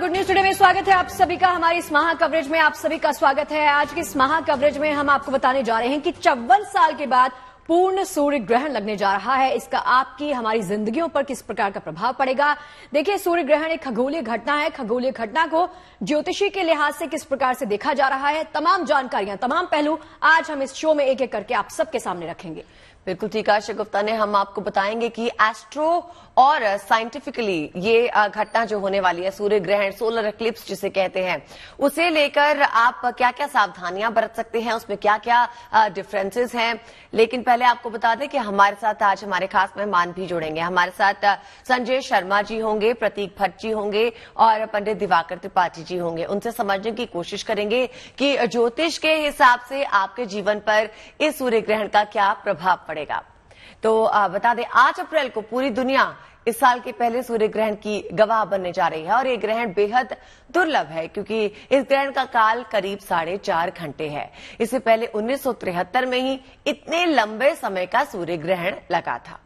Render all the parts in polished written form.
Good news today में स्वागत है आप सभी का। हमारी इस महा कवरेज में आप सभी का स्वागत है। आज की इस महा कवरेज में हम आपको बताने जा रहे हैं कि 54 साल के बाद पूर्ण सूर्य ग्रहण लगने जा रहा है। इसका आपकी हमारी जिंदगियों पर किस प्रकार का प्रभाव पड़ेगा। देखिए, सूर्य ग्रहण एक खगोलीय घटना है। खगोलीय घटना को ज्योतिषी के लिहाज से किस प्रकार से देखा जा रहा है, तमाम जानकारियां, तमाम पहलू आज हम इस शो में एक एक करके आप सबके सामने रखेंगे। बिल्कुल ठीक है आशा गुप्ता ने, हम आपको बताएंगे कि एस्ट्रो और साइंटिफिकली ये घटना जो होने वाली है, सूर्य ग्रहण, सोलर एक्लिप्स जिसे कहते हैं, उसे लेकर आप क्या क्या सावधानियां बरत सकते हैं, उसमें क्या क्या डिफरेंसेस हैं। लेकिन पहले आपको बता दें कि हमारे साथ आज हमारे खास मेहमान भी जुड़ेंगे। हमारे साथ संजय शर्मा जी होंगे, प्रतीक भट्ट जी होंगे और पंडित दिवाकर त्रिपाठी जी होंगे। उनसे समझने की कोशिश करेंगे कि ज्योतिष के हिसाब से आपके जीवन पर इस सूर्य ग्रहण का क्या प्रभाव पड़ेगा। तो बता दें, 8 अप्रैल को पूरी दुनिया इस साल के पहले सूर्य ग्रहण की गवाह बनने जा रही है और ये ग्रहण बेहद दुर्लभ है क्योंकि इस ग्रहण का काल करीब 4.5 घंटे है। इससे पहले 1973 में ही इतने लंबे समय का सूर्य ग्रहण लगा था।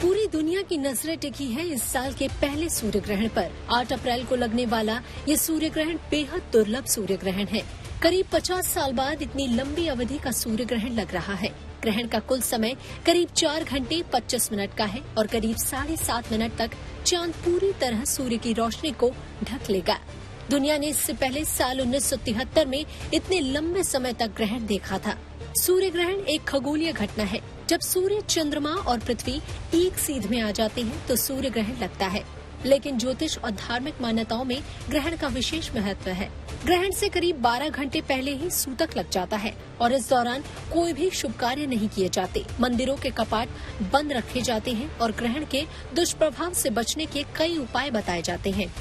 पूरी दुनिया की नजरें टिकी है इस साल के पहले सूर्य ग्रहण पर। 8 अप्रैल को लगने वाला ये सूर्य ग्रहण बेहद दुर्लभ सूर्य ग्रहण है। करीब 50 साल बाद इतनी लंबी अवधि का सूर्य ग्रहण लग रहा है। ग्रहण का कुल समय करीब 4 घंटे 25 मिनट का है और करीब 7.5 मिनट तक चांद पूरी तरह सूर्य की रोशनी को ढक लेगा। दुनिया ने इससे पहले साल 1973 में इतने लंबे समय तक ग्रहण देखा था। सूर्य ग्रहण एक खगोलीय घटना है। जब सूर्य, चंद्रमा और पृथ्वी एक सीध में आ जाते हैं तो सूर्य ग्रहण लगता है। लेकिन ज्योतिष और धार्मिक मान्यताओं में ग्रहण का विशेष महत्व है। ग्रहण से करीब 12 घंटे पहले ही सूतक लग जाता है और इस दौरान कोई भी शुभ कार्य नहीं किए जाते। मंदिरों के कपाट बंद रखे जाते हैं और ग्रहण के दुष्प्रभाव से बचने के कई उपाय बताए जाते हैं।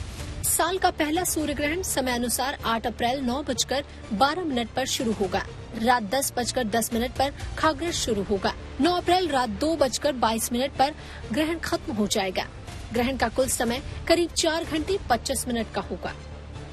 साल का पहला सूर्य ग्रहण समय अनुसार 8 अप्रैल 9:12 पर शुरू होगा। रात 10:10 पर खाग्रह शुरू होगा। 9 अप्रैल रात 2:22 पर ग्रहण खत्म हो जाएगा। ग्रहण का कुल समय करीब 4 घंटे 25 मिनट का होगा।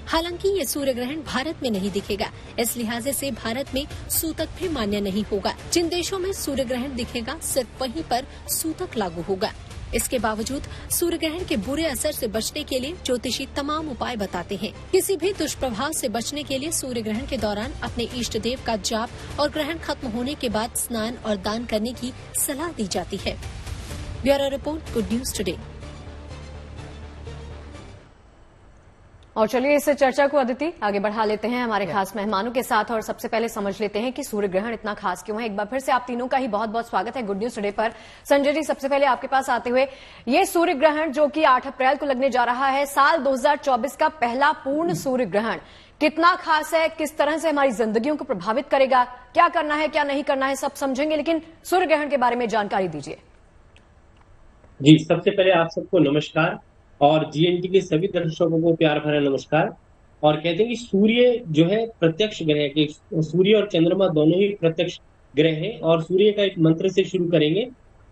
हालांकि ये सूर्य ग्रहण भारत में नहीं दिखेगा, इस लिहाजे से भारत में सूतक भी मान्य नहीं होगा। जिन देशों में सूर्य ग्रहण दिखेगा सिर्फ वहीं पर सूतक लागू होगा। इसके बावजूद सूर्य ग्रहण के बुरे असर से बचने के लिए ज्योतिषी तमाम उपाय बताते हैं। किसी भी दुष्प्रभाव से बचने के लिए सूर्य ग्रहण के दौरान अपने इष्ट देव का जाप और ग्रहण खत्म होने के बाद स्नान और दान करने की सलाह दी जाती है। Bureau report, good news today. और चलिए इस चर्चा को अदिति आगे बढ़ा लेते हैं हमारे खास मेहमानों के साथ और सबसे पहले समझ लेते हैं कि सूर्य ग्रहण इतना खास क्यों है। एक बार फिर से आप तीनों का ही बहुत बहुत स्वागत है गुड न्यूज टुडे पर। संजय जी, सबसे पहले आपके पास आते हुए, ये सूर्य ग्रहण जो कि 8 अप्रैल को लगने जा रहा है, साल 2024 का पहला पूर्ण सूर्य ग्रहण कितना खास है, किस तरह से हमारी जिंदगियों को प्रभावित करेगा, क्या करना है क्या नहीं करना है, सब समझेंगे। लेकिन सूर्य ग्रहण के बारे में जानकारी दीजिए। जी, सबसे पहले आप सबको नमस्कार और जीएनटी के सभी दर्शकों को प्यार भरा नमस्कार। और कहते हैं कि सूर्य जो है प्रत्यक्ष ग्रह के, सूर्य और चंद्रमा दोनों ही प्रत्यक्ष ग्रह हैं। और सूर्य का एक मंत्र से शुरू करेंगे।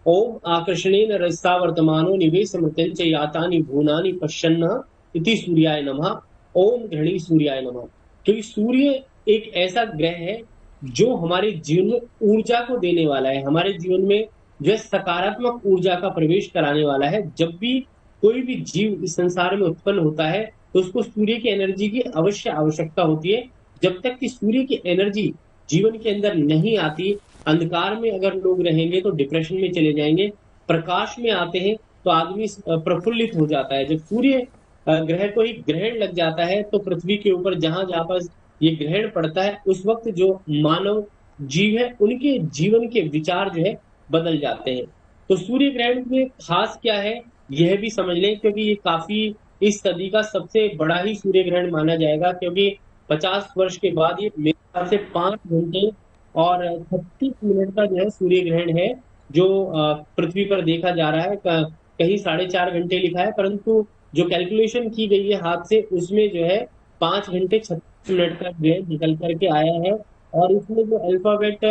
ओम आकर्षणेन रजसा वर्तमानो निवेश मृत्यंच यातानि भूनानि पश्यन्न इति सूर्याय नमः। ओम ग्रहणी सूर्याय नमः। क्योंकि सूर्य एक ऐसा ग्रह है जो हमारे जीवन में ऊर्जा को देने वाला है, हमारे जीवन में जो है सकारात्मक ऊर्जा का प्रवेश कराने वाला है। जब भी कोई भी जीव इस संसार में उत्पन्न होता है तो उसको सूर्य की एनर्जी की अवश्य आवश्यकता होती है। जब तक कि सूर्य की एनर्जी जीवन के अंदर नहीं आती, अंधकार में अगर लोग रहेंगे तो डिप्रेशन में चले जाएंगे। प्रकाश में आते हैं तो आदमी प्रफुल्लित हो जाता है। जब सूर्य ग्रह को ही ग्रहण लग जाता है तो पृथ्वी के ऊपर जहां जहां पर ये ग्रहण पड़ता है उस वक्त जो मानव जीव है उनके जीवन के विचार जो है बदल जाते हैं। तो सूर्य ग्रहण में खास क्या है यह भी समझ लें, क्योंकि ये काफी इस सदी का सबसे बड़ा ही सूर्य ग्रहण माना जाएगा। क्योंकि 50 वर्ष के बाद ये मेरे ख्याल से 5 घंटे और 36 मिनट का जो है सूर्य ग्रहण है जो पृथ्वी पर देखा जा रहा है। कहीं 4.5 घंटे लिखा है, परंतु जो कैलकुलेशन की गई है हाथ से उसमें जो है 5 घंटे 36 मिनट का जो है निकल करके आया है। और इसमें जो अल्फाबेट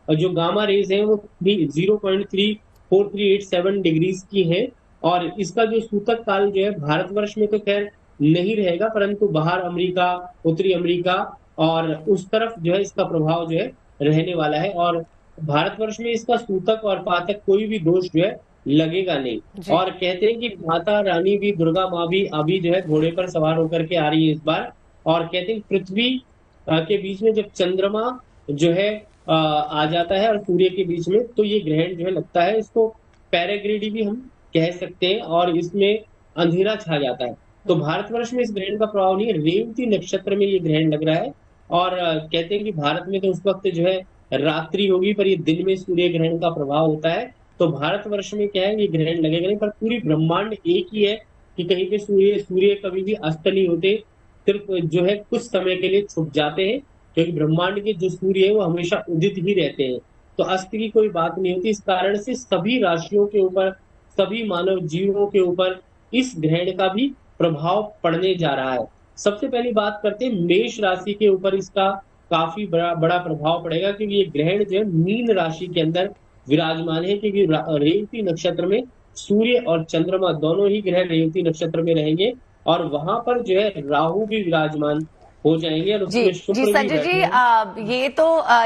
जो गामा रेज है वो 0.34387 डिग्रीज की है। और इसका जो सूतक काल जो है भारतवर्ष में तो खैर नहीं रहेगा, परंतु बाहर अमेरिका, उत्तरी अमेरिका और उस तरफ जो है इसका प्रभाव जो है रहने वाला है। और भारतवर्ष में इसका सूतक और पातक कोई भी दोष जो है लगेगा नहीं। और कहते हैं कि माता रानी भी, दुर्गा माँ भी अभी जो है घोड़े पर सवार होकर के आ रही है इस बार। और कहते हैं पृथ्वी के बीच में जब चंद्रमा जो है आ जाता है और सूर्य के बीच में, तो ये ग्रहण जो है लगता है, इसको पैराग्रिडी भी हम कह सकते हैं, और इसमें अंधेरा छा जाता है। तो भारतवर्ष में इस ग्रहण का प्रभाव नहीं है, रेवती नक्षत्र में ये ग्रहण लग रहा है। और कहते हैं कि भारत में तो उस वक्त जो है रात्रि होगी, पर ये दिन में सूर्य ग्रहण का प्रभाव होता है। तो भारतवर्ष में क्या है, ये ग्रहण लगेगा नहीं, पर पूरी ब्रह्मांड एक ही है कि कहीं पे सूर्य कभी भी अस्त नहीं होते, सिर्फ जो है कुछ समय के लिए छुप जाते हैं, क्योंकि ब्रह्मांड के जो सूर्य है वो हमेशा उदित ही रहते हैं, तो अस्त की कोई बात नहीं होती। इस कारण से सभी राशियों के ऊपर, सभी मानव जीवों के ऊपर इस ग्रहण का भी प्रभाव पड़ने जा रहा है। सबसे पहली बात करते हैं मेष राशि के ऊपर इसका काफी बड़ा प्रभाव पड़ेगा, क्योंकि ये ग्रहण जो है मीन राशि के अंदर विराजमान है, क्योंकि रेवती नक्षत्र में सूर्य और चंद्रमा दोनों ही ग्रह रेवती नक्षत्र में रहेंगे, और वहां पर जो है राहु भी विराजमान हो जाएंगे। और जी संजय जी, ये तो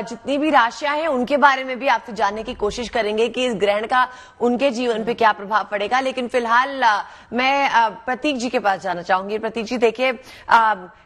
जितनी भी राशियां हैं उनके बारे में भी आपसे जानने की कोशिश करेंगे कि इस ग्रहण का उनके जीवन पे क्या प्रभाव पड़ेगा, लेकिन फिलहाल मैं प्रतीक जी के पास जाना चाहूंगी। प्रतीक जी, देखिए,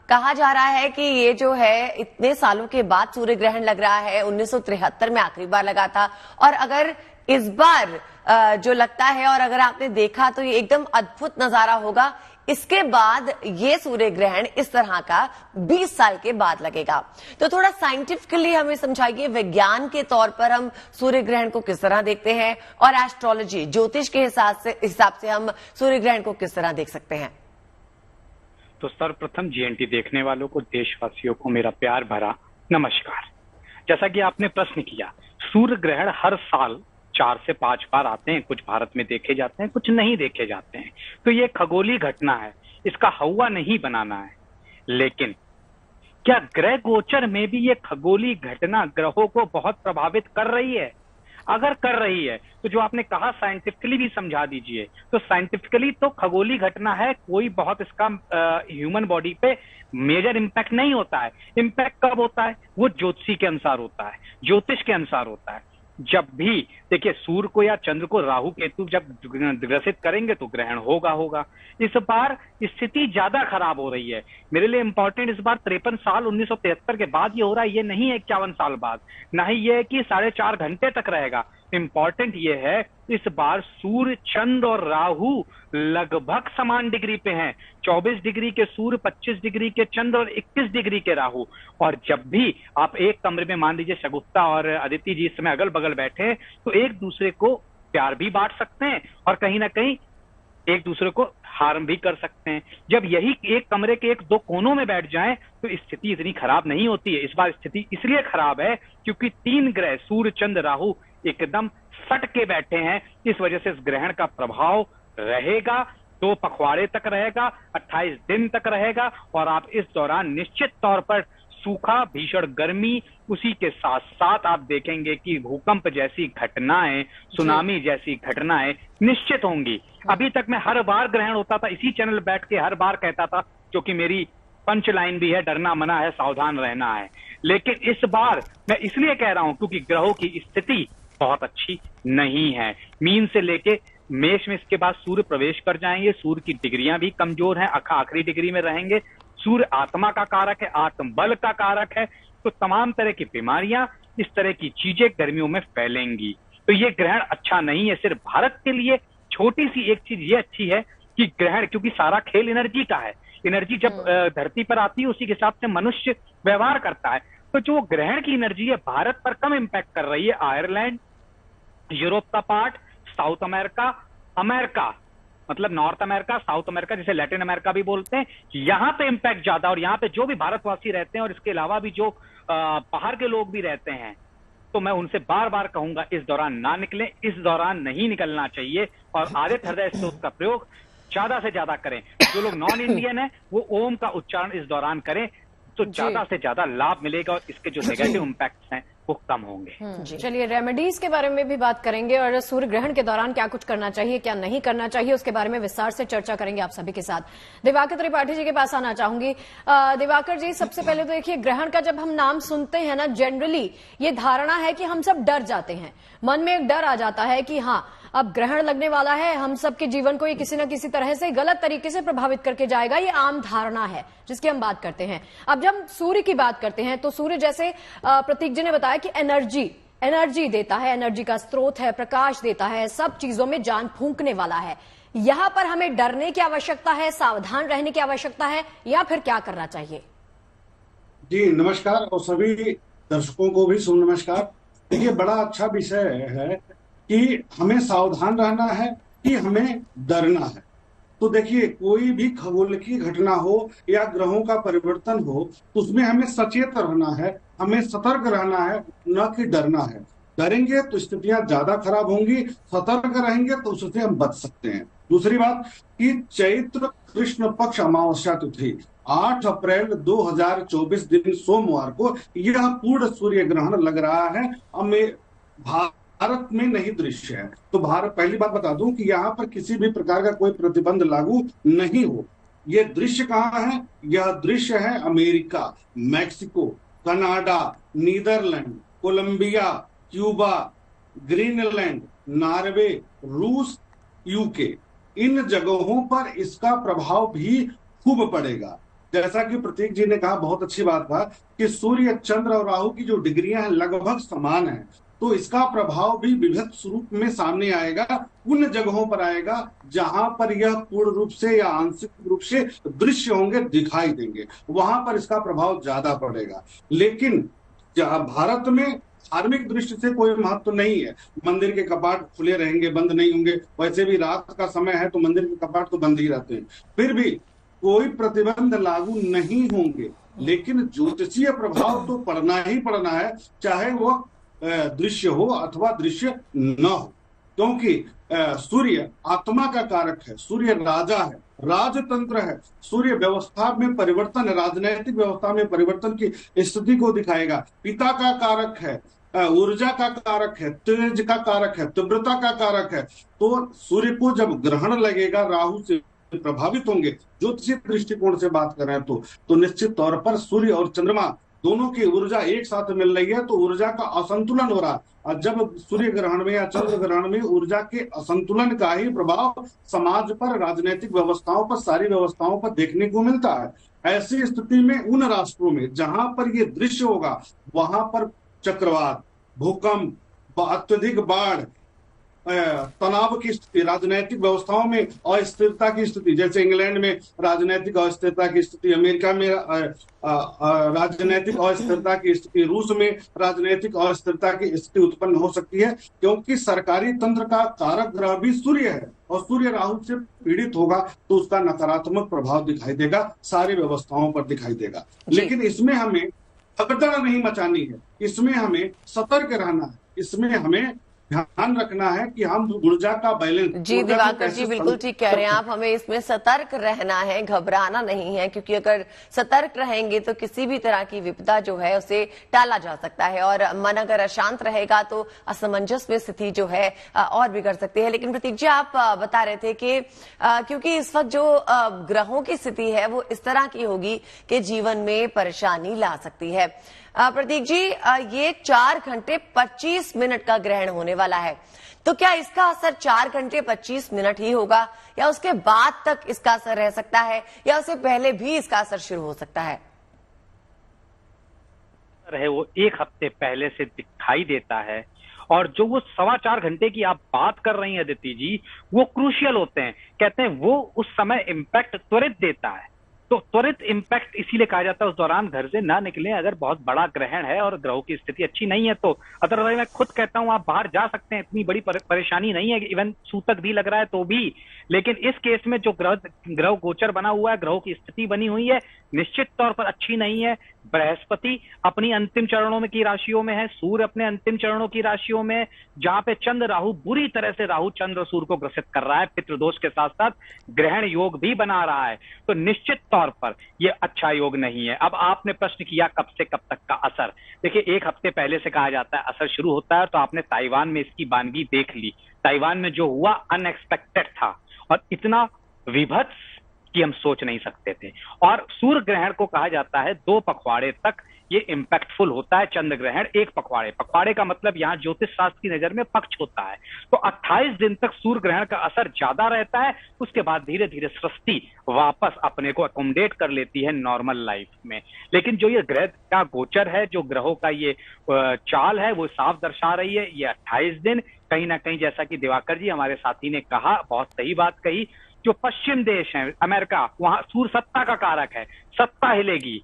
कहा जा रहा है कि ये जो है इतने सालों के बाद सूर्य ग्रहण लग रहा है, 1973 में आखिरी बार लगा था, और अगर इस बार जो लगता है, और अगर आपने देखा तो ये एकदम अद्भुत नजारा होगा। इसके बाद ये सूर्य ग्रहण इस तरह का 20 साल के बाद लगेगा। तो थोड़ा साइंटिफिकली हमें समझाइए, विज्ञान के तौर पर हम सूर्य ग्रहण को किस तरह देखते हैं, और एस्ट्रोलॉजी, ज्योतिष के हिसाब से हम सूर्य ग्रहण को किस तरह देख सकते हैं। तो सर्वप्रथम जीएनटी देखने वालों को, देशवासियों को मेरा प्यार भरा नमस्कार। जैसा कि आपने प्रश्न किया, सूर्य ग्रहण हर साल 4 से 5 बार आते हैं, कुछ भारत में देखे जाते हैं, कुछ नहीं देखे जाते हैं। तो ये खगोलीय घटना है, इसका हवा नहीं बनाना है। लेकिन क्या ग्रह गोचर में भी ये खगोलीय घटना ग्रहों को बहुत प्रभावित कर रही है? अगर कर रही है तो जो आपने कहा साइंटिफिकली भी समझा दीजिए। तो साइंटिफिकली तो खगोलीय घटना है, कोई बहुत इसका ह्यूमन बॉडी पे मेजर इम्पैक्ट नहीं होता है। इम्पैक्ट कब होता है? वो ज्योतिषी के अनुसार होता है, ज्योतिष के अनुसार होता है। जब भी देखिए सूर्य को या चंद्र को राहु केतु जब ग्रसित करेंगे तो ग्रहण होगा। इस बार स्थिति ज्यादा खराब हो रही है। मेरे लिए इंपॉर्टेंट इस बार 53 साल 1973 के बाद ये हो रहा है, ये नहीं है 51 साल बाद, ना ही ये है कि 4.5 घंटे तक रहेगा। इंपॉर्टेंट ये है इस बार सूर्य, चंद्र और राहु लगभग समान डिग्री पे हैं। 24 डिग्री के सूर्य, 25 डिग्री के चंद्र और 21 डिग्री के राहु। और जब भी आप एक कमरे में, मान लीजिए शगुफ्ता और अदिति जी इस समय अगल बगल बैठे हैं, तो एक दूसरे को प्यार भी बांट सकते हैं और कहीं ना कहीं एक दूसरे को हार्म भी कर सकते हैं। जब यही एक कमरे के 1-2 कोनों में बैठ जाएं तो स्थिति इतनी खराब नहीं होती है। इस बार स्थिति इसलिए खराब है क्योंकि 3 ग्रह सूर्य, चंद्र, राहु एकदम सट के बैठे हैं। इस वजह से इस ग्रहण का प्रभाव रहेगा, 2 पखवाड़े तक रहेगा, 28 दिन तक रहेगा। और आप इस दौरान निश्चित तौर पर सूखा, भीषण गर्मी, उसी के साथ साथ आप देखेंगे कि भूकंप जैसी घटनाएं, सुनामी जैसी घटनाएं निश्चित होंगी। अभी तक मैं हर बार ग्रहण होता था इसी चैनल बैठ के हर बार कहता था, जो कि मेरी पंच लाइन भी है, डरना मना है, सावधान रहना है। लेकिन इस बार मैं इसलिए कह रहा हूं क्योंकि ग्रहों की स्थिति बहुत अच्छी नहीं है। मीन से लेके मेष में इसके बाद सूर्य प्रवेश कर जाएंगे। सूर्य की डिग्रियां भी कमजोर हैं, आखिरी डिग्री में रहेंगे। सूर्य आत्मा का कारक है, आत्मबल का कारक है। तो तमाम तरह की बीमारियां, इस तरह की चीजें गर्मियों में फैलेंगी। तो ये ग्रहण अच्छा नहीं है। सिर्फ भारत के लिए छोटी सी एक चीज ये अच्छी है कि ग्रहण, क्योंकि सारा खेल एनर्जी का है, एनर्जी जब धरती पर आती है उसी के हिसाब से मनुष्य व्यवहार करता है। तो जो ग्रहण की एनर्जी है भारत पर कम इम्पैक्ट कर रही है। आयरलैंड, यूरोप का पार्ट, साउथ अमेरिका, अमेरिका मतलब नॉर्थ अमेरिका, साउथ अमेरिका जिसे लैटिन अमेरिका भी बोलते हैं, यहाँ पे इम्पैक्ट ज्यादा। और यहाँ पे जो भी भारतवासी रहते हैं और इसके अलावा भी जो बाहर के लोग भी रहते हैं, तो मैं उनसे बार बार कहूंगा इस दौरान ना निकलें, इस दौरान नहीं निकलना चाहिए। और आदित्य हृदय स्तोत्र का प्रयोग ज्यादा से ज्यादा करें। जो लोग नॉन इंडियन है वो ओम का उच्चारण इस दौरान करें, तो ज्यादा से ज्यादा लाभ मिलेगा और इसके जो नेगेटिव इम्पैक्ट हैं वो कम होंगे। चलिए रेमेडीज के बारे में भी बात करेंगे और सूर्य ग्रहण के दौरान क्या कुछ करना चाहिए, क्या नहीं करना चाहिए, उसके बारे में विस्तार से चर्चा करेंगे आप सभी के साथ। दिवाकर त्रिपाठी जी के पास आना चाहूंगी। दिवाकर जी, सबसे पहले तो देखिए, ग्रहण का जब हम नाम सुनते हैं ना, जनरली ये धारणा है कि हम सब डर जाते हैं, मन में एक डर आ जाता है कि हाँ अब ग्रहण लगने वाला है, हम सबके जीवन को ये किसी न किसी तरह से गलत तरीके से प्रभावित करके जाएगा। ये आम धारणा है जिसकी हम बात करते हैं। अब जब सूर्य की बात करते हैं तो सूर्य, जैसे प्रतीक जी ने बताया कि एनर्जी देता है, एनर्जी का स्रोत है, प्रकाश देता है, सब चीजों में जान फूंकने वाला है। यहां पर हमें डरने की आवश्यकता है, सावधान रहने की आवश्यकता है, या फिर क्या करना चाहिए? जी नमस्कार, और सभी दर्शकों को भी सुन नमस्कार। देखिए, बड़ा अच्छा विषय है कि हमें सावधान रहना है कि हमें डरना है। तो देखिए, कोई भी खगोल की घटना हो या ग्रहों का परिवर्तन हो तो उसमें हमें सचेत रहना है, हमें सतर्क रहना है, न कि डरना है। डरेंगे तो स्थितियां ज्यादा खराब होंगी, सतर्क रहेंगे तो उससे हम बच सकते हैं। दूसरी बात कि चैत्र कृष्ण पक्ष अमावस्या तिथि 8 अप्रैल 2024 दिन सोमवार को यह पूर्ण सूर्य ग्रहण लग रहा है। भारत में नहीं दृश्य है। तो भारत, पहली बात बता दूं कि यहाँ पर किसी भी प्रकार का कोई प्रतिबंध लागू नहीं हो। ये दृश्य कहाँ है? यह दृश्य है America, Mexico, Canada, Netherland, Colombia, Cuba, Greenland, Norway, रूस, यूके। इन जगहों पर इसका प्रभाव भी खूब पड़ेगा। जैसा कि प्रतीक जी ने कहा, बहुत अच्छी बात था कि सूर्य, चंद्र और राहु की जो डिग्रियां हैं लगभग समान हैं, तो इसका प्रभाव भी विभत्स रूप में सामने आएगा। उन जगहों पर आएगा जहां पर यह पूर्ण रूप से या आंशिक रूप से दृश्य होंगे, दिखाई देंगे, वहां पर इसका प्रभाव ज्यादा पड़ेगा। लेकिन भारत में धार्मिक दृष्टि से कोई महत्व नहीं है। मंदिर के कपाट खुले रहेंगे, बंद नहीं होंगे। वैसे भी रात का समय है तो मंदिर के कपाट तो बंद ही रहते हैं। फिर भी कोई प्रतिबंध लागू नहीं होंगे, लेकिन ज्योतिषीय प्रभाव तो पड़ना ही पड़ना है, चाहे वो दृश्य हो अथवा दृश्य न हो। क्योंकि सूर्य आत्मा का कारक है, सूर्य राजा है, राजतंत्र है। सूर्य व्यवस्था में परिवर्तन, राजनैतिक व्यवस्था में परिवर्तन की स्थिति को दिखाएगा। पिता का कारक है, ऊर्जा का कारक है, तेज का कारक है, तीव्रता का कारक है। तो सूर्य को जब ग्रहण लगेगा, राहु से प्रभावित होंगे, ज्योतिषीय दृष्टिकोण से बात कर रहे हैं तो निश्चित तौर पर सूर्य और चंद्रमा दोनों की ऊर्जा एक साथ मिल रही है, तो ऊर्जा का असंतुलन हो रहा है। और जब सूर्य ग्रहण में या चंद्र ग्रहण में ऊर्जा के असंतुलन का ही प्रभाव समाज पर, राजनीतिक व्यवस्थाओं पर, सारी व्यवस्थाओं पर देखने को मिलता है। ऐसी स्थिति में उन राष्ट्रों में जहां पर ये दृश्य होगा, वहां पर चक्रवात, भूकंप, अत्यधिक बाढ़, तनाव की स्थिति, राजनैतिक व्यवस्थाओं में अस्थिरता की स्थिति, जैसे इंग्लैंड में राजनैतिक अस्थिरता की स्थिति, अमेरिका में राजनैतिक अस्थिरता की स्थिति, रूस में राजनैतिक अस्थिरता की स्थिति उत्पन्न हो सकती है। क्योंकि सरकारी तंत्र का कारक ग्रह भी सूर्य है और सूर्य राहु से पीड़ित होगा तो उसका नकारात्मक प्रभाव दिखाई देगा, सारी व्यवस्थाओं पर दिखाई देगा। लेकिन इसमें हमें भगदड़ नहीं मचानी है, इसमें हमें सतर्क रहना है, इसमें हमें ध्यान रखना है कि हम ऊर्जा का बैलेंस। जी दिवाकर जी, बिल्कुल ठीक कह रहे हैं आप। हमें इसमें सतर्क रहना है, घबराना नहीं है, क्योंकि अगर सतर्क रहेंगे तो किसी भी तरह की विपदा जो है उसे टाला जा सकता है, और मन अगर अशांत रहेगा तो असमंजस में स्थिति जो है और बिगड़ सकती है। लेकिन प्रतीक जी, आप बता रहे थे कि क्योंकि इस वक्त जो ग्रहों की स्थिति है वो इस तरह की होगी कि जीवन में परेशानी ला सकती है। प्रतीक जी, ये 4 घंटे 25 मिनट का ग्रहण होने वाला है, तो क्या इसका असर 4 घंटे 25 मिनट ही होगा, या उसके बाद तक इसका असर रह सकता है, या उससे पहले भी इसका असर शुरू हो सकता है? वो 1 हफ्ते पहले से दिखाई देता है, और जो वो 4.25 घंटे की आप बात कर रही हैं अदिति जी, वो क्रूशियल होते हैं। कहते हैं वो उस समय इम्पैक्ट त्वरित देता है। तो त्वरित इम्पैक्ट इसीलिए कहा जाता है उस दौरान घर से ना निकलें अगर बहुत बड़ा ग्रहण है और ग्रहों की स्थिति अच्छी नहीं है। तो अदरवाइज मैं खुद कहता हूं आप बाहर जा सकते हैं, इतनी बड़ी परेशानी नहीं है। इवन सूतक भी लग रहा है तो भी लेकिन इस केस में जो ग्रह गोचर बना हुआ है, ग्रहों की स्थिति बनी हुई है, निश्चित तौर पर अच्छी नहीं है। बृहस्पति अपनी अंतिम चरणों में की राशियों में है, सूर्य अपने अंतिम चरणों की राशियों में, जहां पे चंद्र राहु बुरी तरह से राहु चंद्र और सूर्य को ग्रसित कर रहा है, पितृदोष के साथ साथ ग्रहण योग भी बना रहा है। तो निश्चित तौर पर यह अच्छा योग नहीं है। अब आपने प्रश्न किया कब से कब तक का असर, देखिए 1 हफ्ते पहले से कहा जाता है असर शुरू होता है। तो आपने ताइवान में इसकी बानगी देख ली। ताइवान में जो हुआ अनएक्सपेक्टेड था और इतना विभत्स कि हम सोच नहीं सकते थे। और सूर्य ग्रहण को कहा जाता है 2 पखवाड़े तक ये इंपैक्टफुल होता है। चंद्र ग्रहण 1 पखवाड़े, पखवाड़े का मतलब यहां ज्योतिष शास्त्र की नजर में पक्ष होता है। तो 28 दिन तक सूर्य ग्रहण का असर ज्यादा रहता है। उसके बाद धीरे धीरे सृष्टि वापस अपने को अकोमोडेट कर लेती है नॉर्मल लाइफ में। लेकिन जो ये ग्रह का गोचर है, जो ग्रहों का ये चाल है, वो साफ दर्शा रही है ये 28 दिन कहीं ना कहीं, जैसा कि दिवाकर जी हमारे साथी ने कहा, बहुत सही बात कही, जो पश्चिम देश है अमेरिका, वहां सूर्य सत्ता का कारक है, सत्ता हिलेगी।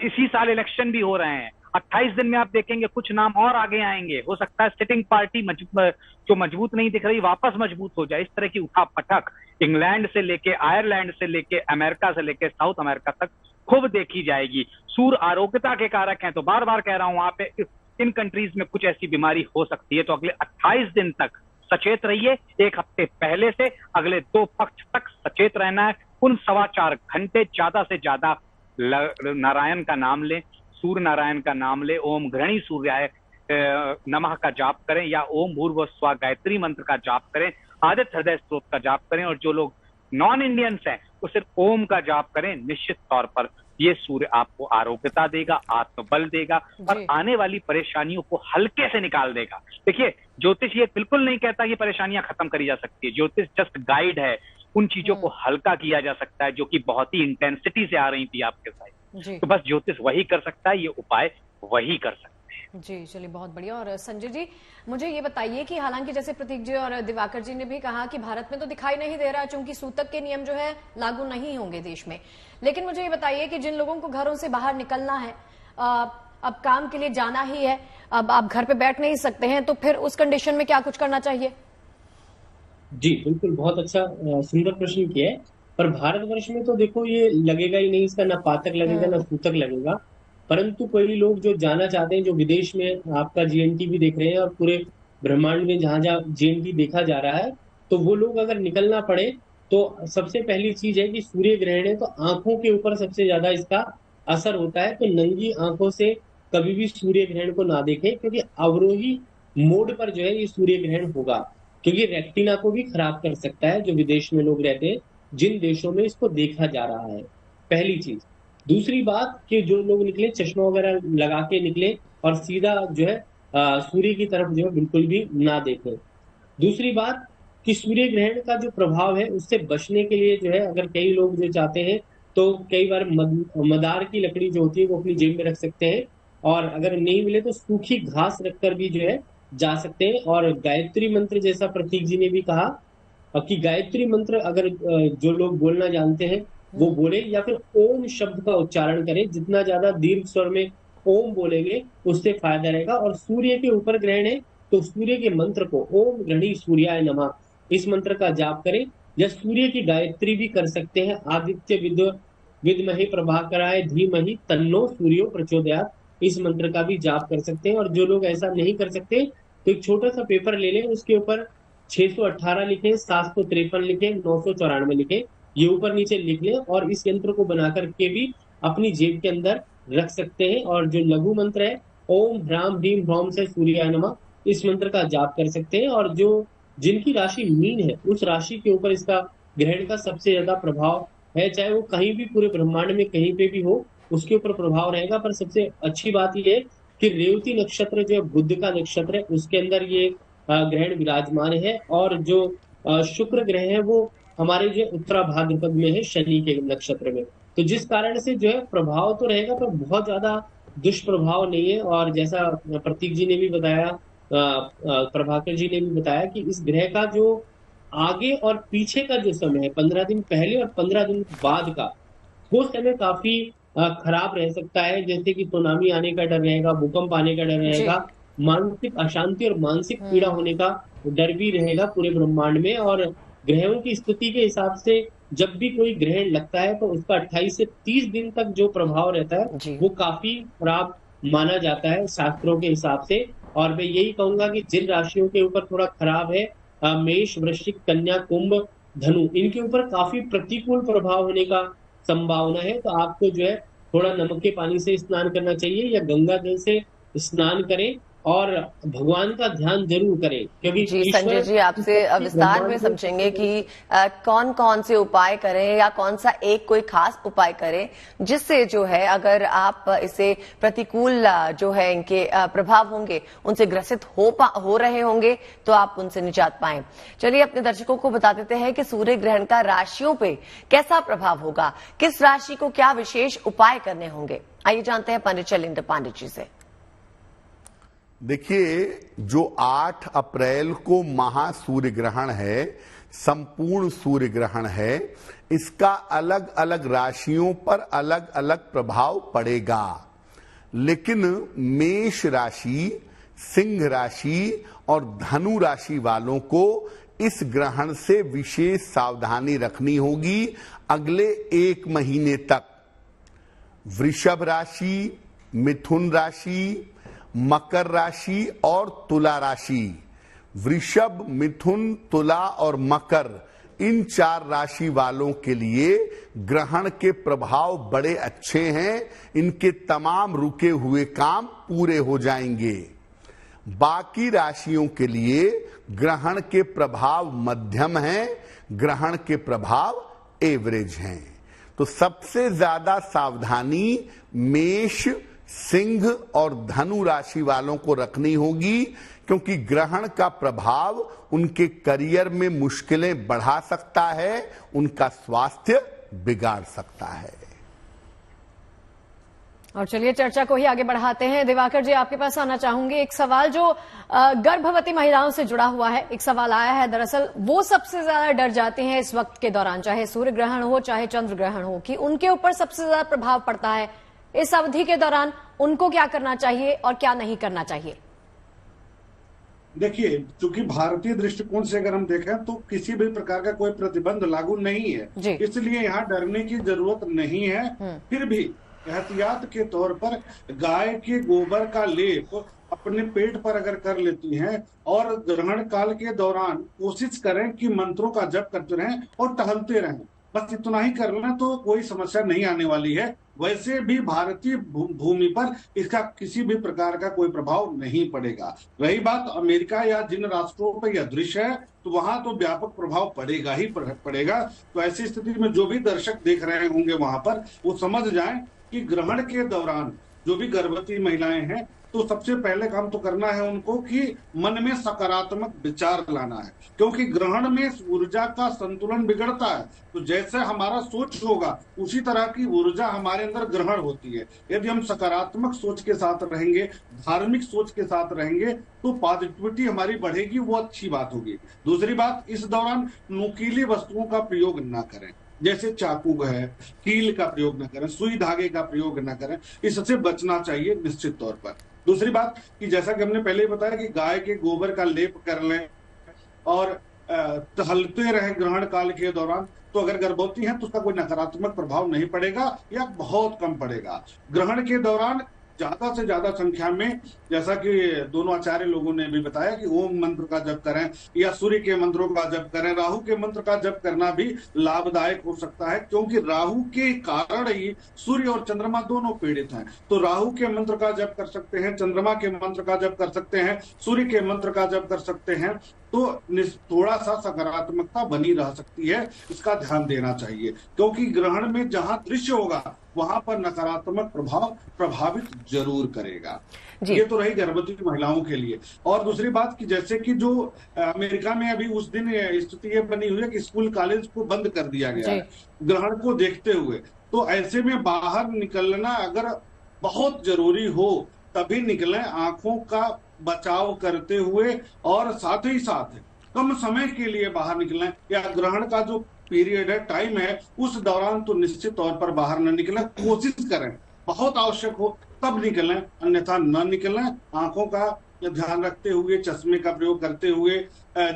इसी साल इलेक्शन भी हो रहे हैं। 28 दिन में आप देखेंगे कुछ नाम और आगे आएंगे। हो सकता है सिटिंग पार्टी जो मजबूत नहीं दिख रही वापस मजबूत हो जाए। इस तरह की उठा पटक इंग्लैंड से लेके, आयरलैंड से लेके, अमेरिका से लेके साउथ अमेरिका तक खूब देखी जाएगी। सूर्य आरोग्यता के कारक हैं, तो बार बार कह रहा हूं वहां पे इन कंट्रीज में कुछ ऐसी बीमारी हो सकती है। तो अगले 28 दिन तक सचेत रहिए। 1 हफ्ते पहले से अगले 2 पक्ष तक सचेत रहना है। उन 4.25 घंटे ज्यादा से ज्यादा नारायण का नाम लें, सूर्य नारायण का नाम लें, ओम घृणी सूर्याय नमः का जाप करें, या ओम भूर्भुवः स्वः गायत्री मंत्र का जाप करें, आदित्य हृदय स्तोत्र का जाप करें। और जो लोग नॉन इंडियंस हैं वो सिर्फ ओम का जाप करें। निश्चित तौर पर ये सूर्य आपको आरोग्यता देगा, आत्मबल देगा और आने वाली परेशानियों को हल्के से निकाल देगा। देखिए, ज्योतिष ये बिल्कुल नहीं कहता ये परेशानियां खत्म करी जा सकती है। ज्योतिष जस्ट गाइड है, उन चीजों को हल्का किया जा सकता है जो कि बहुत ही इंटेंसिटी से आ रही थी आपके साथ। तो बस ज्योतिष वही कर सकता है, ये उपाय वही कर सकता है। जी चलिए, बहुत बढ़िया। और संजय जी, मुझे ये बताइए कि हालांकि जैसे प्रतीक जी और दिवाकर जी ने भी कहा कि भारत में तो दिखाई नहीं दे रहा चूंकि सूतक के नियम जो है लागू नहीं होंगे देश में, लेकिन मुझे ये बताइए कि जिन लोगों को घरों से बाहर निकलना है, अब काम के लिए जाना ही है, अब आप घर पे बैठ नहीं सकते हैं, तो फिर उस कंडीशन में क्या कुछ करना चाहिए? जी बिल्कुल, बहुत अच्छा सुंदर प्रश्न किया है। पर भारतवर्ष में तो देखो ये लगेगा ही नहीं, इसका ना पातक लगेगा ना सूतक लगेगा। परंतु कोई लोग जो जाना चाहते हैं, जो विदेश में आपका जीएनटी भी देख रहे हैं और पूरे ब्रह्मांड में जहां जहां जीएनटी देखा जा रहा है, तो वो लोग अगर निकलना पड़े तो सबसे पहली चीज है कि सूर्य ग्रहण है तो आंखों के ऊपर सबसे ज्यादा इसका असर होता है। तो नंगी आंखों से कभी भी सूर्य ग्रहण को ना देखें, क्योंकि अवरोही मोड पर जो है ये सूर्य ग्रहण होगा, क्योंकि रेटिना को भी खराब कर सकता है। जो विदेश में लोग रहते हैं, जिन देशों में इसको देखा जा रहा है, पहली चीज। दूसरी बात कि जो लोग निकले चश्मा वगैरह लगा के निकले और सीधा जो है सूर्य की तरफ जो है बिल्कुल भी ना देखें। दूसरी बात कि सूर्य ग्रहण का जो प्रभाव है उससे बचने के लिए जो है, अगर कई लोग जो चाहते हैं तो कई बार मदार की लकड़ी जो होती है वो अपनी जेब में रख सकते हैं, और अगर नहीं मिले तो सूखी घास रखकर भी जो है जा सकते हैं। और गायत्री मंत्र, जैसा प्रतीक जी ने भी कहा कि गायत्री मंत्र अगर जो लोग बोलना जानते हैं वो बोले, या फिर ओम शब्द का उच्चारण करें। जितना ज्यादा दीर्घ स्वर में ओम बोलेंगे उससे फायदा रहेगा। और सूर्य के ऊपर ग्रहण है तो सूर्य के मंत्र को ओम घृणी सूर्याय नमः, इस मंत्र का जाप करें, या सूर्य की गायत्री भी कर सकते हैं। आदित्य विद्महे प्रभाकराय धीमहि तन्नो सूर्यो प्रचोदयात्, इस मंत्र का भी जाप कर सकते हैं। और जो लोग ऐसा नहीं कर सकते तो एक छोटा सा पेपर ले लें, उसके ऊपर 618 लिखें, 753 लिखें, 994 लिखें, ये ऊपर नीचे लिख लें और इस यंत्र को बना करके भी अपनी जेब के अंदर रख सकते हैं। और जो लघु मंत्र है ओम ह्राम ह्रीम ह्रौम से सूर्याय नमः, इस मंत्र का जाप कर सकते हैं। और जो जिनकी राशि मीन है उस राशि के ऊपर इसका ग्रहण का सबसे ज्यादा प्रभाव है, चाहे वो कहीं भी पूरे ब्रह्मांड में कहीं पे भी हो उसके ऊपर प्रभाव रहेगा। पर सबसे अच्छी बात यह है कि रेवती नक्षत्र जो बुध का नक्षत्र है उसके अंदर ये ग्रहण विराजमान है, और जो शुक्र ग्रह है वो हमारे जो उत्तरा भाद्रपद में है शनि के नक्षत्र में, तो जिस कारण से जो है प्रभाव तो रहेगा पर बहुत ज्यादा दुष्प्रभाव नहीं है। और जैसा प्रतीक जी ने भी बताया, प्रभाकर जी ने भी बताया कि इस ग्रह का जो आगे और पीछे का जो समय है, 15 दिन पहले और 15 दिन बाद का, वो समय काफी खराब रह सकता है। जैसे कि सुनामी आने का डर रहेगा, भूकंप आने का डर रहेगा, मानसिक अशांति और मानसिक पीड़ा होने का डर भी रहेगा पूरे ब्रह्मांड में। और ग्रहों की स्थिति के हिसाब से जब भी कोई ग्रहण लगता है तो उसका 28 से 30 दिन तक जो प्रभाव रहता जी। है वो काफी खराब माना जाता है शास्त्रों के हिसाब से। और मैं यही कहूंगा कि जिन राशियों के ऊपर थोड़ा खराब है, मेष, वृश्चिक, कन्या, कुंभ, धनु, इनके ऊपर काफी प्रतिकूल प्रभाव होने का संभावना है। तो आपको जो है थोड़ा नमक के पानी से स्नान करना चाहिए या गंगा जल से स्नान करें और भगवान का ध्यान जरूर करें, क्योंकि जी संजय जी, आपसे विस्तार में समझेंगे कि कौन कौन से उपाय करें या कौन सा एक कोई खास उपाय करें जिससे जो है अगर आप इसे प्रतिकूल जो है इनके प्रभाव होंगे उनसे ग्रसित हो रहे होंगे तो आप उनसे निजात पाएं। चलिए अपने दर्शकों को बता देते हैं कि सूर्य ग्रहण का राशियों पे कैसा प्रभाव होगा, किस राशि को क्या विशेष उपाय करने होंगे। आइए जानते हैं पंडित शैलेंद्र पांडे जी से। देखिए, जो 8 अप्रैल को महा सूर्य ग्रहण है, संपूर्ण सूर्य ग्रहण है, इसका अलग अलग राशियों पर अलग अलग प्रभाव पड़ेगा। लेकिन मेष राशि, सिंह राशि और धनु राशि वालों को इस ग्रहण से विशेष सावधानी रखनी होगी अगले 1 महीने तक। वृषभ राशि, मिथुन राशि, मकर राशि और तुला राशि, वृषभ, मिथुन, तुला और मकर, इन 4 राशि वालों के लिए ग्रहण के प्रभाव बड़े अच्छे हैं। इनके तमाम रुके हुए काम पूरे हो जाएंगे। बाकी राशियों के लिए ग्रहण के प्रभाव मध्यम हैं, ग्रहण के प्रभाव एवरेज हैं। तो सबसे ज्यादा सावधानी मेष, सिंह और धनु राशि वालों को रखनी होगी, क्योंकि ग्रहण का प्रभाव उनके करियर में मुश्किलें बढ़ा सकता है, उनका स्वास्थ्य बिगाड़ सकता है। और चलिए चर्चा को ही आगे बढ़ाते हैं। दिवाकर जी, आपके पास आना चाहूंगी। एक सवाल जो गर्भवती महिलाओं से जुड़ा हुआ है, एक सवाल आया है। दरअसल वो सबसे ज्यादा डर जाती हैं इस वक्त के दौरान, चाहे सूर्य ग्रहण हो चाहे चंद्र ग्रहण हो, कि उनके ऊपर सबसे ज्यादा प्रभाव पड़ता है। इस अवधि के दौरान उनको क्या करना चाहिए और क्या नहीं करना चाहिए? देखिए, चूंकि भारतीय दृष्टिकोण से अगर हम देखें तो किसी भी प्रकार का कोई प्रतिबंध लागू नहीं है, इसलिए यहाँ डरने की जरूरत नहीं है। फिर भी एहतियात के तौर पर गाय के गोबर का लेप अपने पेट पर अगर कर लेती हैं और ग्रहण काल के दौरान कोशिश करें कि मंत्रों का जप करते रहें और टहलते रहें, बस इतना ही कर लें तो कोई समस्या नहीं आने वाली है। वैसे भी भारतीय भूमि पर इसका किसी भी प्रकार का कोई प्रभाव नहीं पड़ेगा। रही बात अमेरिका या जिन राष्ट्रों पर यह दृश्य है, तो वहां तो व्यापक प्रभाव पड़ेगा ही पड़ेगा। तो ऐसी स्थिति में जो भी दर्शक देख रहे होंगे वहां पर वो समझ जाएं कि ग्रहण के दौरान जो भी गर्भवती महिलाएं हैं, तो सबसे पहले काम तो करना है उनको कि मन में सकारात्मक विचार लाना है, क्योंकि ग्रहण में ऊर्जा का संतुलन बिगड़ता है। तो जैसे हमारा सोच होगा उसी तरह की ऊर्जा हमारे अंदर ग्रहण होती है। यदि हम सकारात्मक सोच के साथ रहेंगे, धार्मिक सोच के साथ रहेंगे, तो पॉजिटिविटी हमारी बढ़ेगी, वो अच्छी बात होगी। दूसरी बात, इस दौरान नुकीली वस्तुओं का प्रयोग न करें, जैसे चाकू है, कील का प्रयोग न करें, सुई धागे का प्रयोग न करें, इससे बचना चाहिए निश्चित तौर पर। दूसरी बात कि जैसा कि हमने पहले ही बताया कि गाय के गोबर का लेप कर लें और टहलते रहें ग्रहण काल के दौरान, तो अगर गर्भवती हैं तो उसका कोई नकारात्मक प्रभाव नहीं पड़ेगा या बहुत कम पड़ेगा। ग्रहण के दौरान ज्यादा से ज्यादा संख्या में, जैसा कि दोनों आचार्य लोगों ने भी बताया, कि ओम मंत्र का जप करें या सूर्य के मंत्रों का जप करें। राहु के मंत्र का जप करना भी लाभदायक हो सकता है, क्योंकि राहु के कारण ही सूर्य और चंद्रमा दोनों पीड़ित हैं। तो राहु के मंत्र का जप कर सकते हैं, चंद्रमा के मंत्र का जप कर सकते हैं, सूर्य के मंत्र का जप कर सकते हैं, तो थोड़ा सा सकारात्मकता बनी रह सकती है। इसका ध्यान देना चाहिए, क्योंकि ग्रहण में जहां दृश्य होगा वहां पर नकारात्मक प्रभाव प्रभावित जरूर करेगा। ये तो रही गर्भवती महिलाओं के लिए। और दूसरी बात कि जैसे कि जो अमेरिका में अभी उस दिन स्थिति ये बनी हुई है कि स्कूल कॉलेज को बंद कर दिया गया है ग्रहण को देखते हुए, तो ऐसे में बाहर निकलना अगर बहुत जरूरी हो तभी निकलें, आंखों का बचाव करते हुए, और साथ ही साथ कम समय के लिए बाहर निकलें, या ग्रहण का जो पीरियड है, टाइम है, उस दौरान तो निश्चित तौर पर बाहर न निकलें। कोशिश करें बहुत आवश्यक हो तब निकलें, अन्यथा न निकलें। आंखों का ध्यान रखते हुए, चश्मे का प्रयोग करते हुए,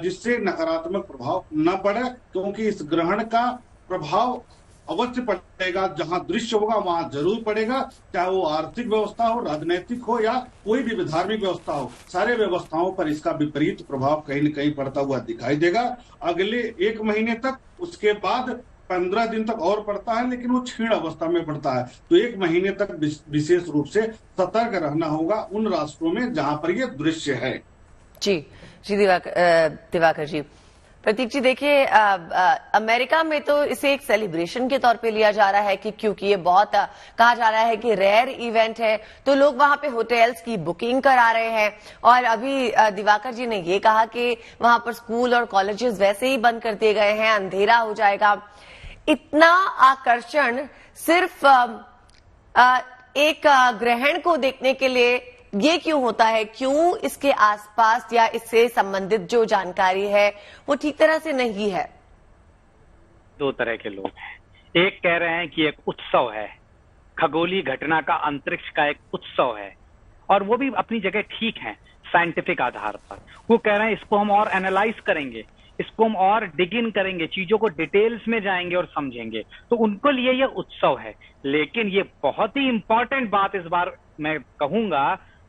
जिससे नकारात्मक प्रभाव न पड़े, क्योंकि इस ग्रहण का प्रभाव अवश्य पड़ेगा। जहां दृश्य होगा वहां जरूर पड़ेगा, चाहे वो आर्थिक व्यवस्था हो, राजनीतिक हो या कोई भी धार्मिक व्यवस्था हो, सारे व्यवस्थाओं पर इसका विपरीत प्रभाव कहीं न कहीं पड़ता हुआ दिखाई देगा अगले 1 महीने तक। उसके बाद 15 दिन तक और पड़ता है, लेकिन वो क्षीण अवस्था में पड़ता है। तो 1 महीने तक विशेष रूप से सतर्क रहना होगा उन राष्ट्रों में जहां पर ये दृश्य है। जी दिवाकर जी। प्रतीक जी, देखिए अमेरिका में तो इसे एक सेलिब्रेशन के तौर पे लिया जा रहा है कि क्योंकि ये बहुत कहा जा रहा है कि रेयर इवेंट है, तो लोग वहां पे होटल्स की बुकिंग करा रहे हैं। और अभी दिवाकर जी ने ये कहा कि वहां पर स्कूल और कॉलेजेस वैसे ही बंद कर दिए गए हैं, अंधेरा हो जाएगा। इतना आकर्षण सिर्फ एक ग्रहण को देखने के लिए ये क्यों होता है? क्यों इसके आसपास या इससे संबंधित जो जानकारी है वो ठीक तरह से नहीं है? 2 तरह के लोग हैं। एक कह रहे हैं कि एक उत्सव है, खगोलीय घटना का, अंतरिक्ष का एक उत्सव है, और वो भी अपनी जगह ठीक है साइंटिफिक आधार पर। वो कह रहे हैं इसको हम और एनालाइज करेंगे, इसको हम और डिग इन करेंगे, चीजों को डिटेल्स में जाएंगे और समझेंगे। तो उनको लिए ये उत्सव है। लेकिन ये बहुत ही इंपॉर्टेंट बात इस बार मैं कहूंगा,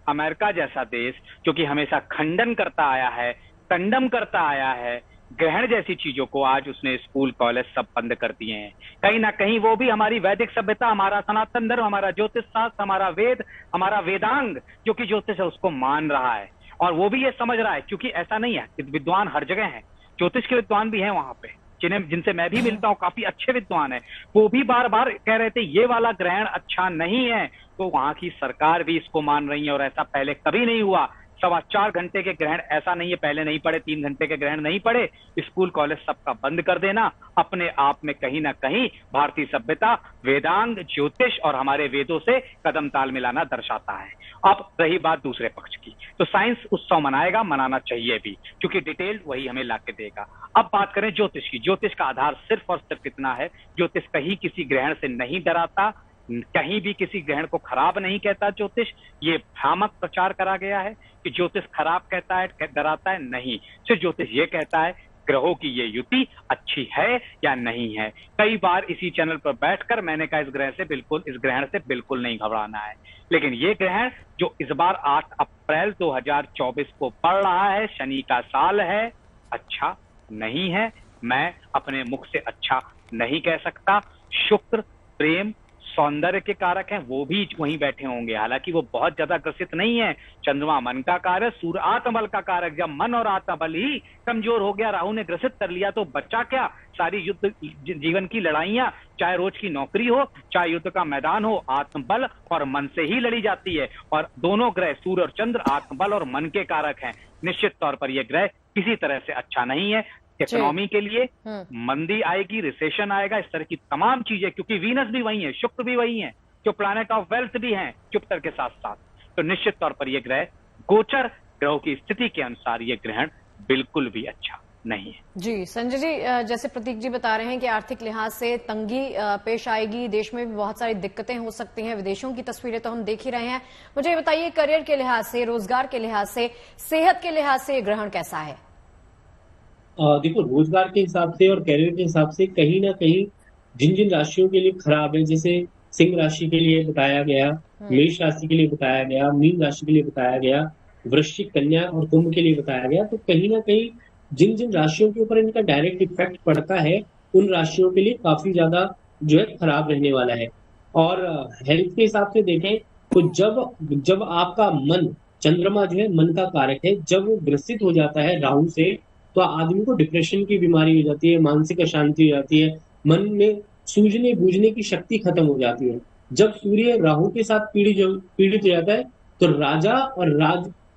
अमेरिका जैसा देश जो कि हमेशा खंडन करता आया है, कंडम करता आया है ग्रहण जैसी चीजों को, आज उसने स्कूल कॉलेज सब बंद कर दिए हैं। कहीं ना कहीं वो भी हमारी वैदिक सभ्यता, हमारा सनातन धर्म, हमारा ज्योतिष शास्त्र, हमारा वेद, हमारा वेदांग जो कि ज्योतिष है उसको मान रहा है। और वो भी ये समझ रहा है, क्योंकि ऐसा नहीं है, विद्वान हर जगह है, ज्योतिष के विद्वान भी हैं वहां पे, जिनसे मैं भी मिलता हूँ, काफी अच्छे विद्वान है। वो भी बार बार कह रहे थे ये वाला ग्रहण अच्छा नहीं है। तो वहां की सरकार भी इसको मान रही है, और ऐसा पहले कभी नहीं हुआ। 4.25 घंटे के ग्रहण ऐसा नहीं है, पहले नहीं पड़े, 3 घंटे के ग्रहण नहीं पड़े, स्कूल कॉलेज सबका बंद कर देना अपने आप में कहीं ना कहीं भारतीय सभ्यता, वेदांग, ज्योतिष और हमारे वेदों से कदम ताल मिलाना दर्शाता है। अब रही बात दूसरे पक्ष की, तो साइंस उत्सव मनाएगा, मनाना चाहिए भी, क्योंकि डिटेल वही हमें ला के देगा। अब बात करें ज्योतिष की। ज्योतिष का आधार सिर्फ और सिर्फ इतना है, ज्योतिष कहीं किसी ग्रहण से नहीं डराता, कहीं भी किसी ग्रहण को खराब नहीं कहता। ज्योतिष ये भ्रामक प्रचार करा गया है कि ज्योतिष खराब कहता है, डराता है, नहीं। सिर्फ ज्योतिष ये कहता है ग्रहों की ये युति अच्छी है या नहीं है। कई बार इसी चैनल पर बैठकर मैंने कहा इस ग्रहण से बिल्कुल नहीं घबराना है। लेकिन ये ग्रहण जो इस बार 8 अप्रैल 2024 को पड़ रहा है, शनि का साल है, अच्छा नहीं है। मैं अपने मुख से अच्छा नहीं कह सकता। शुक्र प्रेम सौंदर्य के कारक हैं, वो भी वहीं बैठे होंगे, हालांकि वो बहुत ज्यादा ग्रसित नहीं है। चंद्रमा मन का कारक, सूर्य आत्मबल का कारक। जब मन और आत्मबल ही कमजोर हो गया, राहु ने ग्रसित कर लिया, तो बच्चा क्या, सारी युद्ध जीवन की लड़ाइयां, चाहे रोज की नौकरी हो, चाहे युद्ध का मैदान हो, आत्मबल और मन से ही लड़ी जाती है। और दोनों ग्रह सूर्य और चंद्र आत्मबल और मन के कारक हैं। निश्चित तौर पर यह ग्रह किसी तरह से अच्छा नहीं है। इकोनॉमी के लिए मंदी आएगी, रिसेशन आएगा, इस तरह की तमाम चीजें, क्योंकि वीनस भी वही है, शुक्र भी वही है, जो प्लैनेट ऑफ वेल्थ भी हैं जुपिटर के साथ साथ। तो निश्चित तौर पर यह ग्रह गोचर ग्रहों की स्थिति के अनुसार यह ग्रहण बिल्कुल भी अच्छा नहीं है। जी संजय जी, जैसे प्रतीक जी बता रहे हैं कि आर्थिक लिहाज से तंगी पेश आएगी, देश में भी बहुत सारी दिक्कतें हो सकती हैं, विदेशों की तस्वीरें तो हम देख ही रहे हैं। मुझे ये बताइए, करियर के लिहाज से, रोजगार के लिहाज से, सेहत के लिहाज से ये ग्रहण कैसा है? देखो, रोजगार के हिसाब से और कैरियर के हिसाब से कहीं ना कहीं जिन जिन राशियों के लिए खराब है, जैसे सिंह राशि के लिए बताया गया, मेष राशि के लिए बताया गया, मीन राशि के लिए बताया गया, वृश्चिक, कन्या और कुंभ के लिए बताया गया, तो कहीं ना कहीं जिन जिन राशियों के ऊपर इनका डायरेक्ट इफेक्ट पड़ता है, उन राशियों के लिए काफी ज्यादा जो है खराब रहने वाला है। और हेल्थ के हिसाब से देखें तो जब आपका मन, चंद्रमा जो है मन का कारक है, जब वो ग्रसित हो जाता है राहु से, तो आदमी को डिप्रेशन की बीमारी हो जाती है, मानसिक अशांति हो जाती है, मन में सूझने बूझने की शक्ति खत्म हो जाती है। जब सूर्य राहु के साथ पीड़ित हो जाता है, तो राजा और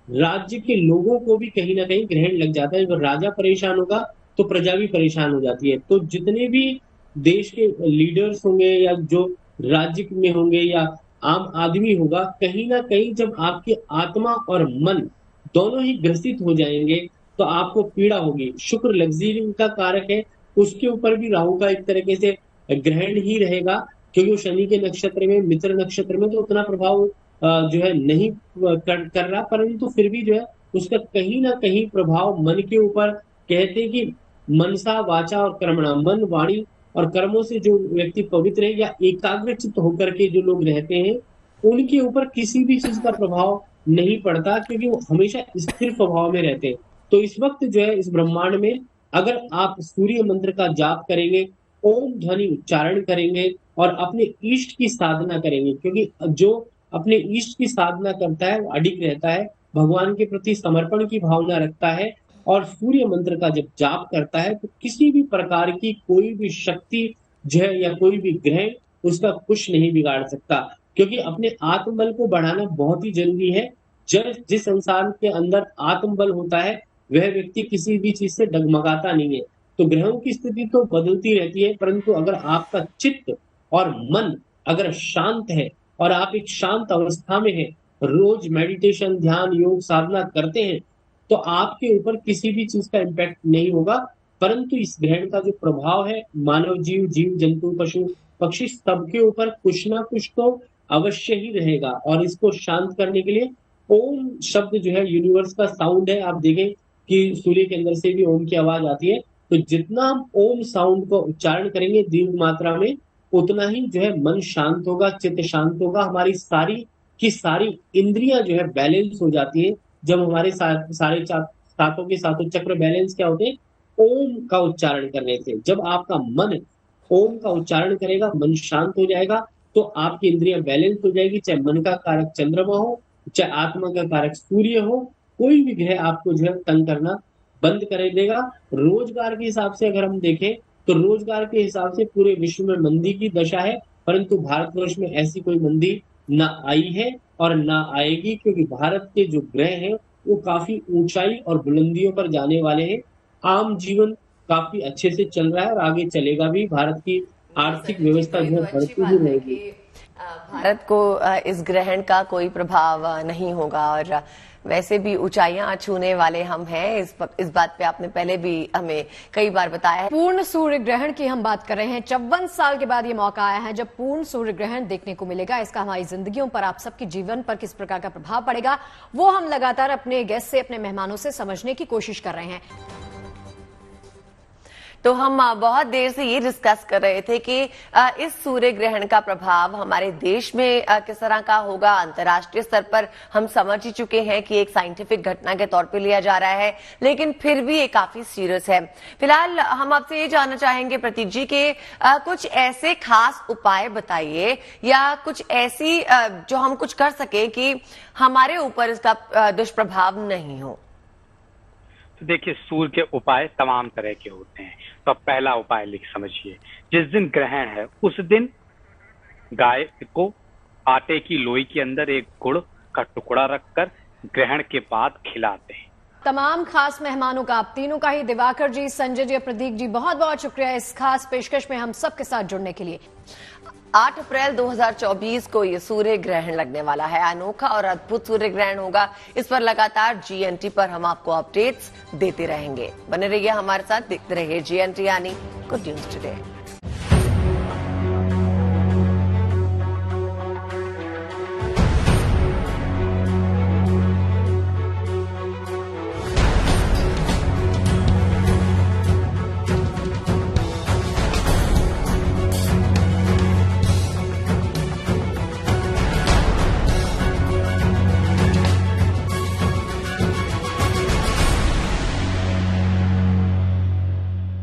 राज्य के लोगों को भी कहीं ना कहीं ग्रहण लग जाता है। जब राजा परेशान होगा तो प्रजा भी परेशान हो जाती है। तो जितने भी देश के लीडर्स होंगे या जो राज्य में होंगे या आम आदमी होगा, कहीं ना कहीं जब आपकी आत्मा और मन दोनों ही ग्रसित हो जाएंगे तो आपको पीड़ा होगी। शुक्र लग्जरी का कारक है, उसके ऊपर भी राहु का एक तरीके से ग्रहण ही रहेगा, क्योंकि वो शनि के नक्षत्र में, मित्र नक्षत्र में, तो उतना प्रभाव जो है नहीं कर रहा, परंतु फिर भी जो है उसका कहीं ना कहीं प्रभाव मन के ऊपर, कहते हैं कि मनसा वाचा और कर्मणा, मन वाणी और कर्मों से जो व्यक्ति पवित्र है या एकाग्रचित्त होकर के जो लोग रहते हैं, उनके ऊपर किसी भी चीज का प्रभाव नहीं पड़ता, क्योंकि वो हमेशा स्थिर स्वभाव में रहते हैं। तो इस वक्त जो है इस ब्रह्मांड में अगर आप सूर्य मंत्र का जाप करेंगे, ओम ध्वनि उच्चारण करेंगे और अपने इष्ट की साधना करेंगे, क्योंकि जो अपने इष्ट की साधना करता है वो अडिग रहता है, भगवान के प्रति समर्पण की भावना रखता है और सूर्य मंत्र का जब जाप करता है तो किसी भी प्रकार की कोई भी शक्ति जो है या कोई भी ग्रह उसका कुछ नहीं बिगाड़ सकता, क्योंकि अपने आत्मबल को बढ़ाना बहुत ही जरूरी है। जिस इंसान के अंदर आत्मबल होता है वह व्यक्ति किसी भी चीज से डगमगाता नहीं है। तो ग्रहों की स्थिति तो बदलती रहती है, परंतु अगर आपका चित्त और मन अगर शांत है और आप एक शांत अवस्था में हैं, रोज मेडिटेशन, ध्यान, योग, साधना करते हैं, तो आपके ऊपर किसी भी चीज का इम्पैक्ट नहीं होगा। परंतु इस ग्रहण का जो प्रभाव है मानव जीव, जीव जंतु, पशु पक्षी सबके ऊपर कुछ ना कुछ तो अवश्य ही रहेगा। और इसको शांत करने के लिए ओम शब्द जो है यूनिवर्स का साउंड है। आप देखें कि सूर्य के अंदर से भी ओम की आवाज आती है, तो जितना हम ओम साउंड को उच्चारण करेंगे दीर्घ मात्रा में, उतना ही जो है मन शांत होगा, चित्त शांत होगा, हमारी सारी की सारी इंद्रियां जो है बैलेंस हो जाती है। जब हमारे सारे सातों के सातों चक्र बैलेंस क्या होते हैं, ओम का उच्चारण करने से। जब आपका मन ओम का उच्चारण करेगा, मन शांत हो जाएगा, तो आपकी इंद्रियां बैलेंस हो जाएगी। चाहे मन का कारक चंद्रमा हो, चाहे आत्मा का कारक सूर्य हो, कोई भी ग्रह आपको जो है तंग करना बंद कर देगा। रोजगार के हिसाब से अगर हम देखें तो रोजगार के हिसाब से पूरे विश्व में मंदी की दशा है, परंतु भारतवर्ष में ऐसी कोई मंदी ना आई है और ना आएगी, क्योंकि भारत के जो ग्रह हैं वो काफी ऊंचाई और बुलंदियों पर जाने वाले हैं। आम जीवन काफी अच्छे से चल रहा है और आगे चलेगा भी। भारत की आर्थिक व्यवस्था जो है बढ़ती ही रहेगी। भारत को इस ग्रहण का कोई प्रभाव नहीं होगा और वैसे भी ऊंचाइयां छूने वाले हम हैं। इस बात पे आपने पहले भी हमें कई बार बताया है। पूर्ण सूर्य ग्रहण की हम बात कर रहे हैं। 54 साल के बाद ये मौका आया है जब पूर्ण सूर्य ग्रहण देखने को मिलेगा। इसका हमारी जिंदगियों पर, आप सबके जीवन पर किस प्रकार का प्रभाव पड़ेगा, वो हम लगातार अपने गेस्ट से, अपने मेहमानों से समझने की कोशिश कर रहे हैं। तो हम बहुत देर से ये डिस्कस कर रहे थे कि इस सूर्य ग्रहण का प्रभाव हमारे देश में किस तरह का होगा। अंतर्राष्ट्रीय स्तर पर हम समझ ही चुके हैं कि एक साइंटिफिक घटना के तौर पे लिया जा रहा है, लेकिन फिर भी ये काफी सीरियस है। फिलहाल हम आपसे ये जानना चाहेंगे प्रतीक जी के कुछ ऐसे खास उपाय बताइए या कुछ ऐसी जो हम कुछ कर सके कि हमारे ऊपर इसका दुष्प्रभाव नहीं हो। तो देखिए, सूर्य के उपाय तमाम तरह के होते हैं। तो अब पहला उपाय लिख समझिए, जिस दिन ग्रहण है उस दिन गाय को आटे की लोई के अंदर एक गुड़ का टुकड़ा रखकर ग्रहण के बाद खिलाते हैं। तमाम खास मेहमानों का, आप तीनों का ही, दिवाकर जी, संजय जी, प्रतीक जी, बहुत बहुत शुक्रिया इस खास पेशकश में हम सबके साथ जुड़ने के लिए। 8 अप्रैल 2024 को ये सूर्य ग्रहण लगने वाला है। अनोखा और अद्भुत सूर्य ग्रहण होगा। इस पर लगातार GNT पर हम आपको अपडेट्स देते रहेंगे। बने रहिए हमारे साथ, देखते रहिए GNT यानी गुड न्यूज टुडे।